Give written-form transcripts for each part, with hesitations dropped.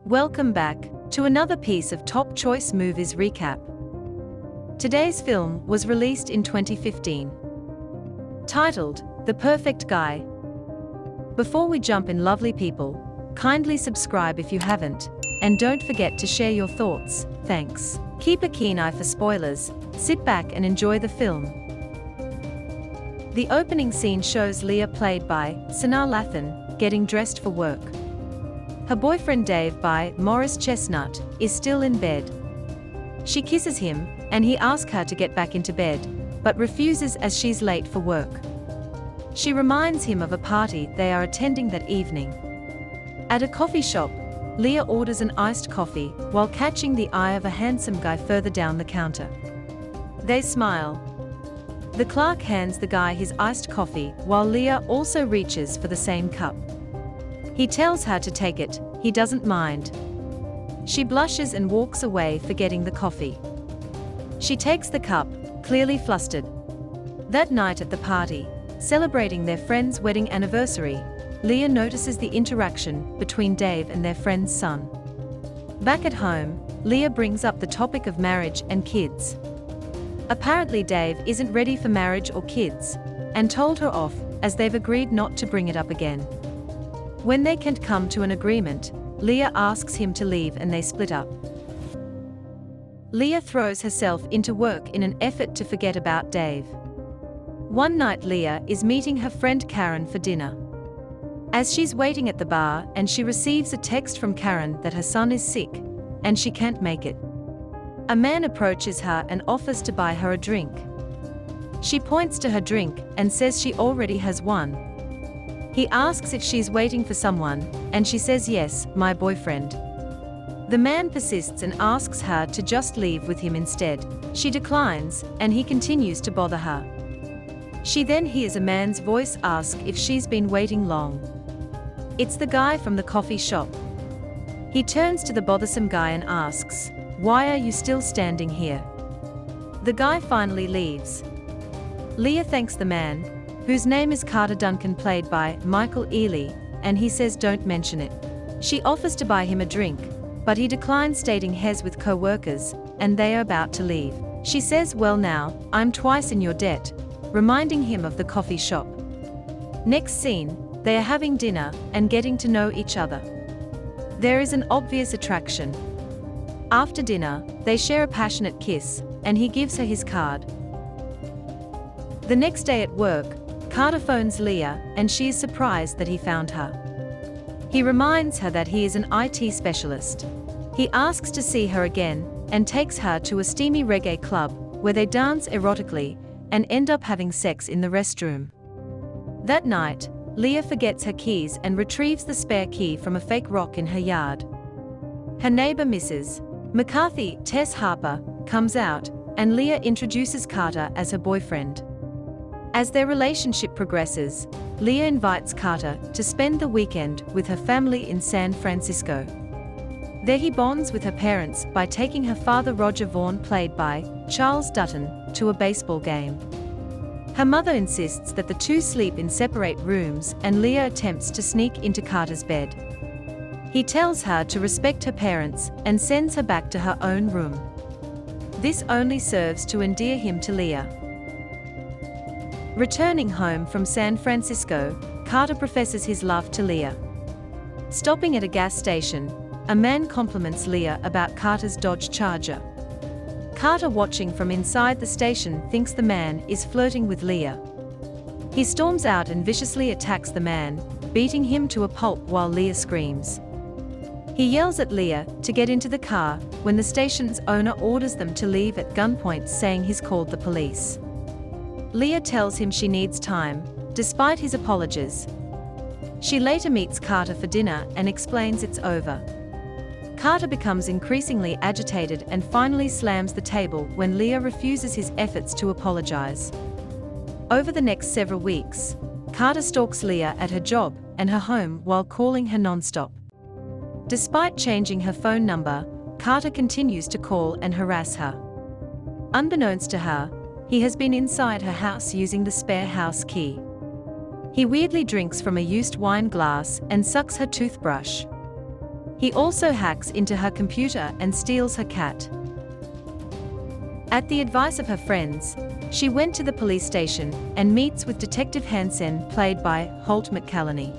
Welcome back to another piece of Top Choice Movies recap. Today's film was released in 2015. Titled, The Perfect Guy. Before we jump in, lovely people, kindly subscribe if you haven't, and don't forget to share your thoughts, thanks. Keep a keen eye for spoilers, sit back and enjoy the film. The opening scene shows Leah, played by Sanaa Lathan, getting dressed for work. Her boyfriend Dave, by Morris Chestnut, is still in bed. She kisses him, and he asks her to get back into bed, but refuses as she's late for work. She reminds him of a party they are attending that evening. At a coffee shop, Leah orders an iced coffee while catching the eye of a handsome guy further down the counter. They smile. The clerk hands the guy his iced coffee while Leah also reaches for the same cup. He tells her to take it, he doesn't mind. She blushes and walks away, forgetting the coffee. She takes the cup, clearly flustered. That night at the party, celebrating their friend's wedding anniversary, Leah notices the interaction between Dave and their friend's son. Back at home, Leah brings up the topic of marriage and kids. Apparently Dave isn't ready for marriage or kids, and told her off, as they've agreed not to bring it up again. When they can't come to an agreement, Leah asks him to leave and they split up. Leah throws herself into work in an effort to forget about Dave. One night Leah is meeting her friend Karen for dinner. As she's waiting at the bar, and she receives a text from Karen that her son is sick, and she can't make it. A man approaches her and offers to buy her a drink. She points to her drink and says she already has one. He asks if she's waiting for someone, and she says yes, my boyfriend. The man persists and asks her to just leave with him instead. She declines, and he continues to bother her. She then hears a man's voice ask if she's been waiting long. It's the guy from the coffee shop. He turns to the bothersome guy and asks, "Why are you still standing here?" The guy finally leaves. Leah thanks the man, whose name is Carter Duncan, played by Michael Ealy, and he says don't mention it. She offers to buy him a drink, but he declines, stating he's with co-workers, and they are about to leave. She says, "Well now, I'm twice in your debt," reminding him of the coffee shop. Next scene, they are having dinner and getting to know each other. There is an obvious attraction. After dinner, they share a passionate kiss, and he gives her his card. The next day at work, Carter phones Leah, and she is surprised that he found her. He reminds her that he is an IT specialist. He asks to see her again, and takes her to a steamy reggae club, where they dance erotically, and end up having sex in the restroom. That night, Leah forgets her keys and retrieves the spare key from a fake rock in her yard. Her neighbor, Mrs. McCarthy, Tess Harper, comes out, and Leah introduces Carter as her boyfriend. As their relationship progresses, Leah invites Carter to spend the weekend with her family in San Francisco. There he bonds with her parents by taking her father, Roger Vaughn, played by Charles Dutton, to a baseball game. Her mother insists that the two sleep in separate rooms, and Leah attempts to sneak into Carter's bed. He tells her to respect her parents and sends her back to her own room. This only serves to endear him to Leah. Returning home from San Francisco, Carter professes his love to Leah. Stopping at a gas station, a man compliments Leah about Carter's Dodge Charger. Carter, watching from inside the station, thinks the man is flirting with Leah. He storms out and viciously attacks the man, beating him to a pulp while Leah screams. He yells at Leah to get into the car when the station's owner orders them to leave at gunpoint, saying he's called the police. Leah tells him she needs time, despite his apologies. She later meets Carter for dinner and explains it's over. Carter becomes increasingly agitated and finally slams the table when Leah refuses his efforts to apologize. Over the next several weeks, Carter stalks Leah at her job and her home while calling her non-stop. Despite changing her phone number, Carter continues to call and harass her. Unbeknownst to her, he has been inside her house using the spare house key. He weirdly drinks from a used wine glass and sucks her toothbrush. He also hacks into her computer and steals her cat. At the advice of her friends, she went to the police station and meets with Detective Hansen, played by Holt McCallany.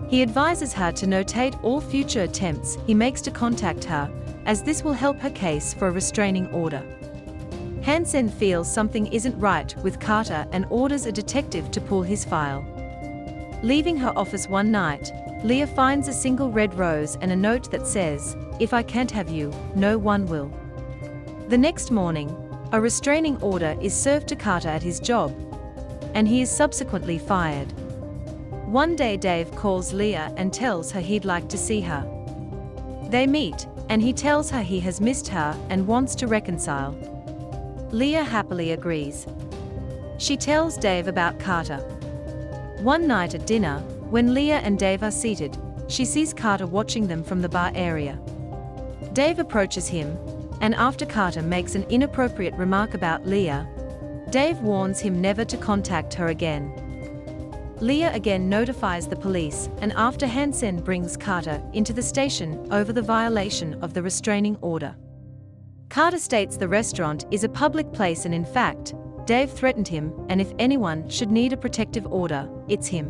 He advises her to notate all future attempts he makes to contact her, as this will help her case for a restraining order. Hansen feels something isn't right with Carter and orders a detective to pull his file. Leaving her office one night, Leah finds a single red rose and a note that says, "If I can't have you, no one will." The next morning, a restraining order is served to Carter at his job, and he is subsequently fired. One day Dave calls Leah and tells her he'd like to see her. They meet, and he tells her he has missed her and wants to reconcile. Leah happily agrees. She tells Dave about Carter. One night at dinner, when Leah and Dave are seated, she sees Carter watching them from the bar area. Dave approaches him, and after Carter makes an inappropriate remark about Leah, Dave warns him never to contact her again. Leah again notifies the police, and after Hansen brings Carter into the station over the violation of the restraining order. Carter states the restaurant is a public place, and in fact, Dave threatened him, and if anyone should need a protective order, it's him.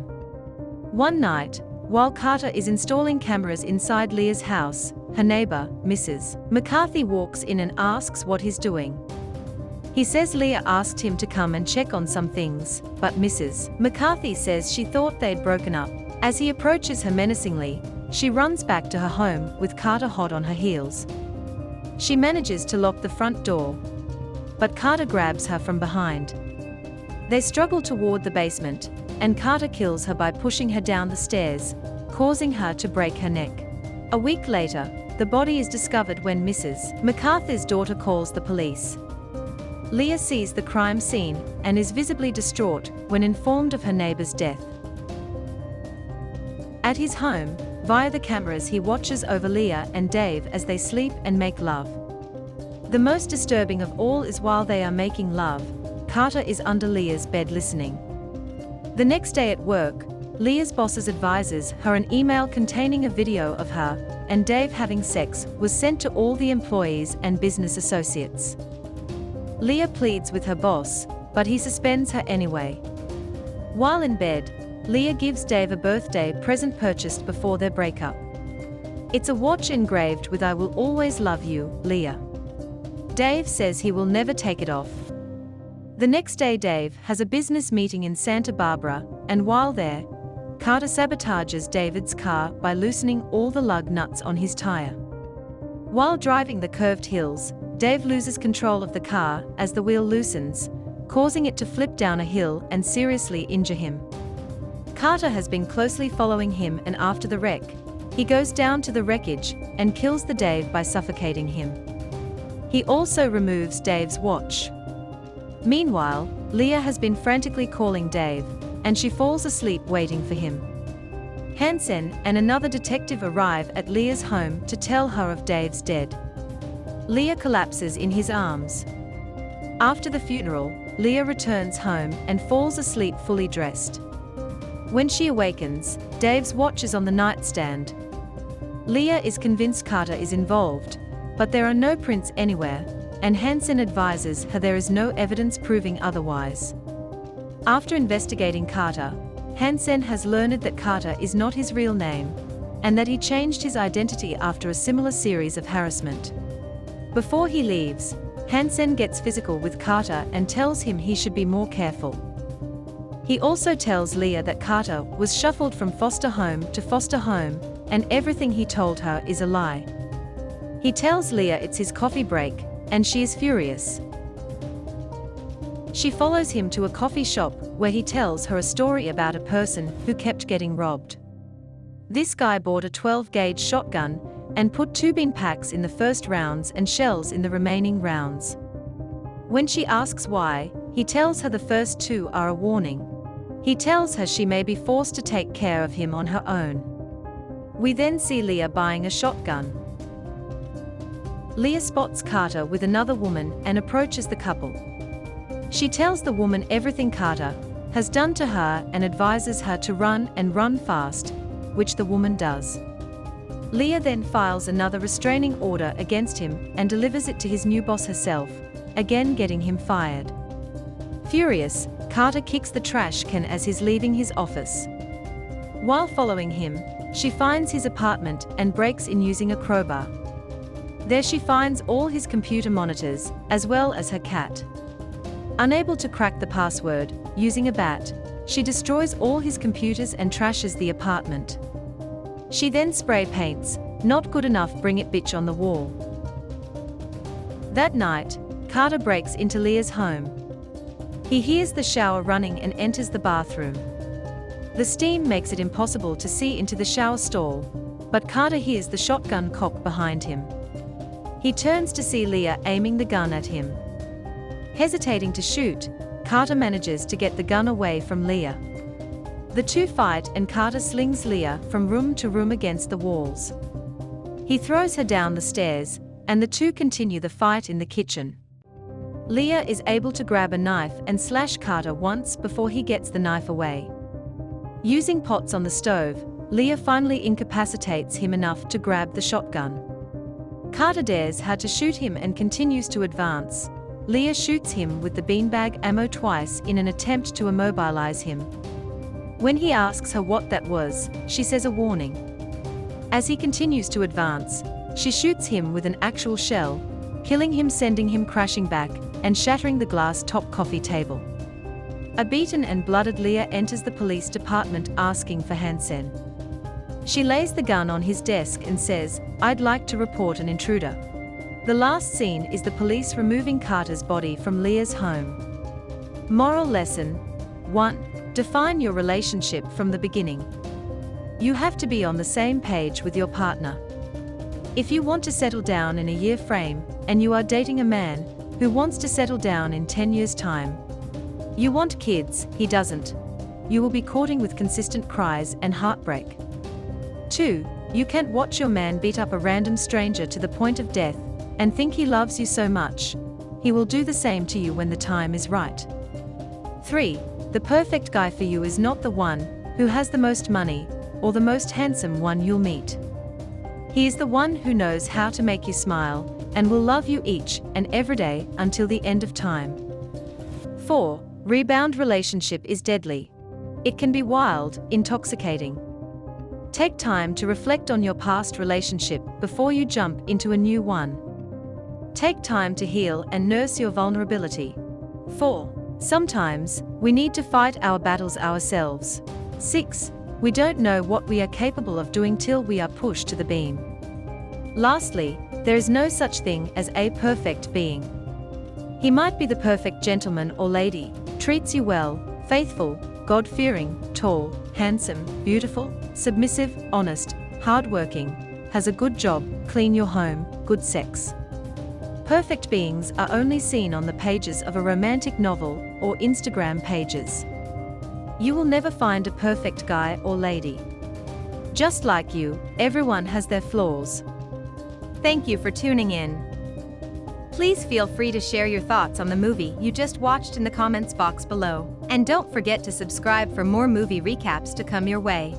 One night, while Carter is installing cameras inside Leah's house, her neighbor, Mrs. McCarthy, walks in and asks what he's doing. He says Leah asked him to come and check on some things, but Mrs. McCarthy says she thought they'd broken up. As he approaches her menacingly, she runs back to her home with Carter hot on her heels. She manages to lock the front door, but Carter grabs her from behind. They struggle toward the basement, and Carter kills her by pushing her down the stairs, causing her to break her neck. A week later, the body is discovered when Mrs. McCarthy's daughter calls the police. Leah sees the crime scene and is visibly distraught when informed of her neighbor's death. At his home, via the cameras, he watches over Leah and Dave as they sleep and make love. The most disturbing of all is while they are making love, Carter is under Leah's bed listening. The next day at work, Leah's bosses advises her an email containing a video of her and Dave having sex was sent to all the employees and business associates. Leah pleads with her boss, but he suspends her anyway. While in bed, Leah gives Dave a birthday present purchased before their breakup. It's a watch engraved with "I will always love you, Leah." Dave says he will never take it off. The next day Dave has a business meeting in Santa Barbara, and while there, Carter sabotages David's car by loosening all the lug nuts on his tire. While driving the curved hills, Dave loses control of the car as the wheel loosens, causing it to flip down a hill and seriously injure him. Carter has been closely following him, and after the wreck, he goes down to the wreckage and kills the Dave by suffocating him. He also removes Dave's watch. Meanwhile, Leah has been frantically calling Dave, and she falls asleep waiting for him. Hansen and another detective arrive at Leah's home to tell her of Dave's dead. Leah collapses in his arms. After the funeral, Leah returns home and falls asleep fully dressed. When she awakens, Dave's watch is on the nightstand. Leah is convinced Carter is involved, but there are no prints anywhere, and Hansen advises her there is no evidence proving otherwise. After investigating Carter, Hansen has learned that Carter is not his real name, and that he changed his identity after a similar series of harassment. Before he leaves, Hansen gets physical with Carter and tells him he should be more careful. He also tells Leah that Carter was shuffled from foster home to foster home, and everything he told her is a lie. He tells Leah it's his coffee break, and she is furious. She follows him to a coffee shop where he tells her a story about a person who kept getting robbed. This guy bought a 12-gauge shotgun and put 2 bean packs in the first rounds and shells in the remaining rounds. When she asks why, he tells her the first 2 are a warning. He tells her she may be forced to take care of him on her own. We then see Leah buying a shotgun. Leah spots Carter with another woman and approaches the couple. She tells the woman everything Carter has done to her and advises her to run and run fast, which the woman does. Leah then files another restraining order against him and delivers it to his new boss herself, again getting him fired. Furious, Carter kicks the trash can as he's leaving his office. While following him, she finds his apartment and breaks in using a crowbar. There she finds all his computer monitors, as well as her cat. Unable to crack the password, using a bat, she destroys all his computers and trashes the apartment. She then spray paints, "Not good enough, bring it bitch" on the wall. That night, Carter breaks into Leah's home. He hears the shower running and enters the bathroom. The steam makes it impossible to see into the shower stall, but Carter hears the shotgun cock behind him. He turns to see Leah aiming the gun at him. Hesitating to shoot, Carter manages to get the gun away from Leah. The two fight and Carter slings Leah from room to room against the walls. He throws her down the stairs, and the two continue the fight in the kitchen. Leah is able to grab a knife and slash Carter once before he gets the knife away. Using pots on the stove, Leah finally incapacitates him enough to grab the shotgun. Carter dares her to shoot him and continues to advance. Leah shoots him with the beanbag ammo twice in an attempt to immobilize him. When he asks her what that was, she says a warning. As he continues to advance, she shoots him with an actual shell, killing him, sending him crashing back, and shattering the glass top coffee table. A beaten and blooded Leah enters the police department asking for Hansen. She lays the gun on his desk and says, "I'd like to report an intruder." The last scene is the police removing Carter's body from Leah's home. Moral lesson: 1. Define your relationship from the beginning. You have to be on the same page with your partner. If you want to settle down in a year frame, and you are dating a man who wants to settle down in 10 years' time, you want kids, he doesn't. You will be courting with consistent cries and heartbreak. 2. You can't watch your man beat up a random stranger to the point of death and think he loves you so much. He will do the same to you when the time is right. 3. The perfect guy for you is not the one who has the most money or the most handsome one you'll meet. He is the one who knows how to make you smile and will love you each and every day until the end of time. 4. Rebound relationship is deadly. It can be wild, intoxicating. Take time to reflect on your past relationship before you jump into a new one. Take time to heal and nurse your vulnerability. 4. Sometimes, we need to fight our battles ourselves. 6. We don't know what we are capable of doing till we are pushed to the beam. Lastly, there is no such thing as a perfect being. He might be the perfect gentleman or lady, treats you well, faithful, God-fearing, tall, handsome, beautiful, submissive, honest, hardworking, has a good job, clean your home, good sex. Perfect beings are only seen on the pages of a romantic novel or Instagram pages. You will never find a perfect guy or lady. Just like you, everyone has their flaws. Thank you for tuning in. Please feel free to share your thoughts on the movie you just watched in the comments box below. And don't forget to subscribe for more movie recaps to come your way.